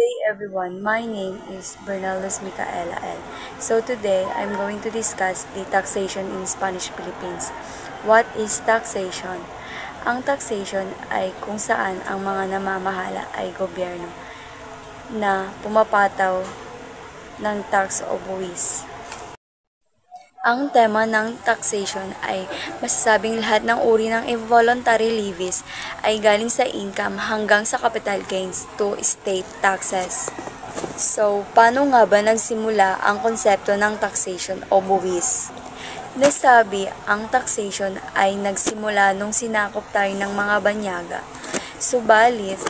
day everyone, my name is Bernaldez Micaela L. So today, I'm going to discuss the taxation in Spanish Philippines. What is taxation? Ang taxation ay kung saan ang mga namamahala ay gobyerno na pumapataw ng tax o buwis. Ang tema ng taxation ay masasabing lahat ng uri ng involuntary levies ay galing sa income hanggang sa capital gains to state taxes. So, paano nga ba nagsimula ang konsepto ng taxation o buwis? Nasabi, ang taxation ay nagsimula nung sinakop tayo ng mga banyaga. Subalit,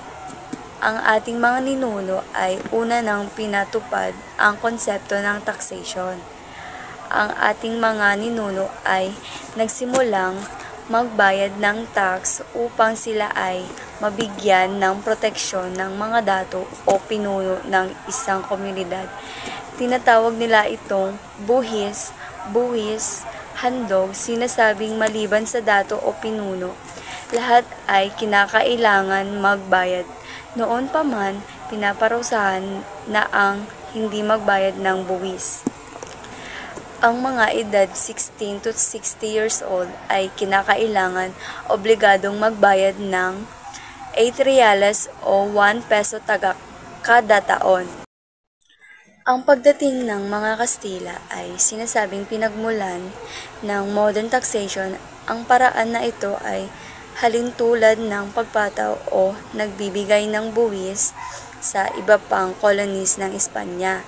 ang ating mga ninuno ay una nang pinatupad ang konsepto ng taxation. Ang ating mga ninuno ay nagsimulang magbayad ng tax upang sila ay mabigyan ng proteksyon ng mga dato o pinuno ng isang komunidad. Tinatawag nila itong buwis, handog, sinasabing maliban sa dato o pinuno, lahat ay kinakailangan magbayad. Noon pa man, pinaparusahan na ang hindi magbayad ng buwis. Ang mga edad 16 to 60 years old ay kinakailangan obligadong magbayad ng 8 reales o 1 peso kada taon. Ang pagdating ng mga Kastila ay sinasabing pinagmulan ng modern taxation. Ang paraan na ito ay halintulad ng pagpataw o nagbibigay ng buwis sa iba pang colonies ng Espanya.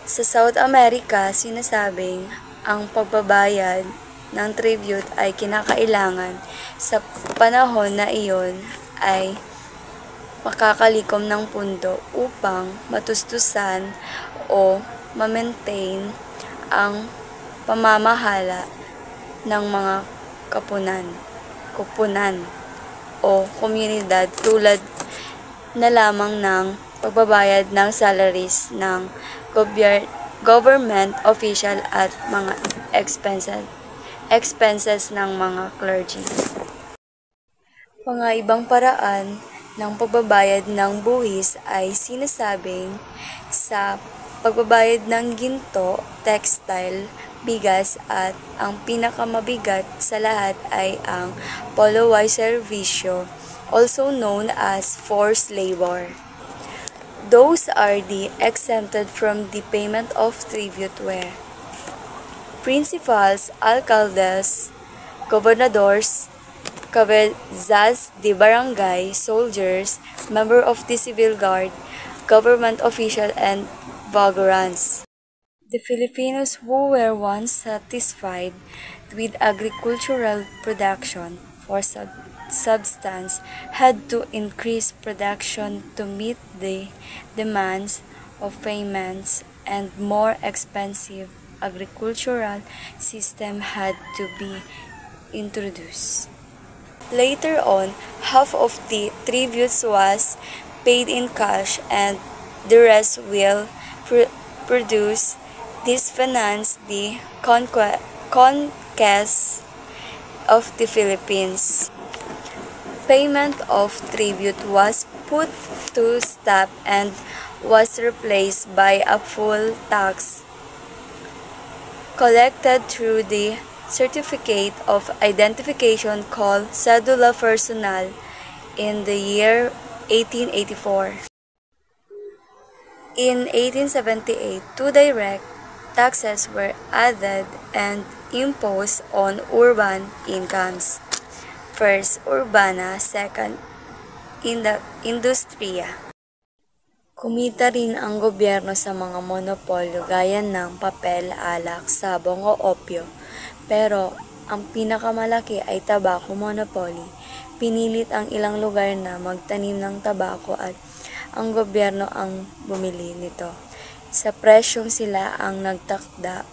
Sa South America, sinasabing ang pagbabayad ng tribute ay kinakailangan sa panahon na iyon ay makakalikom ng pundo upang matustusan o ma-maintain ang pamamahala ng mga kupunan o komunidad tulad na lamang ng pagbabayad ng salaries ng government official at mga expenses ng mga clergy. Mga ibang paraan ng pagbabayad ng buwis ay sinasabing sa pagbabayad ng ginto, textile, bigas at ang pinakamabigat sa lahat ay ang polaway servisyo, also known as forced labor. Those are the exempted from the payment of tribute were principals, alcaldes, gobernadors, cabezas de barangay, soldiers, member of the civil guard, government official, and vagrants. The Filipinos who were once satisfied with agricultural production for substance had to increase production to meet the demands of payments, and more expensive agricultural system had to be introduced. Later on, half of the tributes was paid in cash and the rest will produce. This financed the conquest of the Philippines. Payment of tribute was put to stop and was replaced by a full tax collected through the certificate of identification called Cedula Personal in the year 1884. In 1878, two direct taxes were added and imposed on urban incomes. First, urbana, second, industriya. Kumita rin ang gobyerno sa mga monopolyo gaya ng papel, alak, sabong o opyo. Pero ang pinakamalaki ay tabako monopoly. Pinilit ang ilang lugar na magtanim ng tabako at ang gobyerno ang bumili nito. Sa presyong sila ang nagtakda.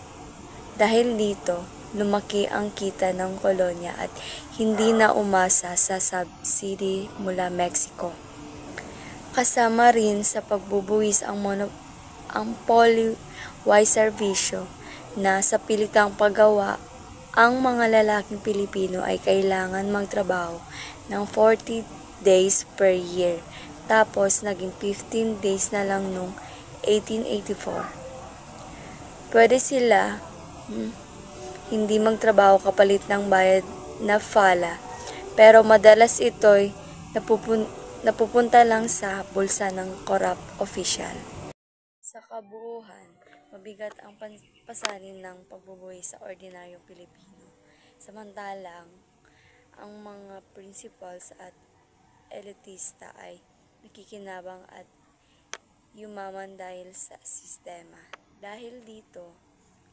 Dahil dito, lumaki ang kita ng kolonya at hindi na umasa sa subsidy mula Mexico. Kasama rin sa pagbubuwis ang polyway servisyo na sa pilitang paggawa, ang mga lalaking Pilipino ay kailangan magtrabaho ng 40 days per year. Tapos, naging 15 days na lang nung 1884. Pwede sila hindi magtrabaho kapalit ng bayad na fala, pero madalas ito'y napupunta lang sa bulsa ng corrupt official. Sa kabuuan, mabigat ang pasanin ng pagbubuhay sa ordinaryong Pilipino. Samantalang, ang mga principals at elitista ay nakikinabang at yumaman dahil sa sistema. Dahil dito,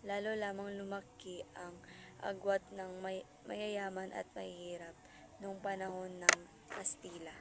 lalo lamang lumaki ang agwat ng mayayaman at mahihirap noong panahon ng Kastila.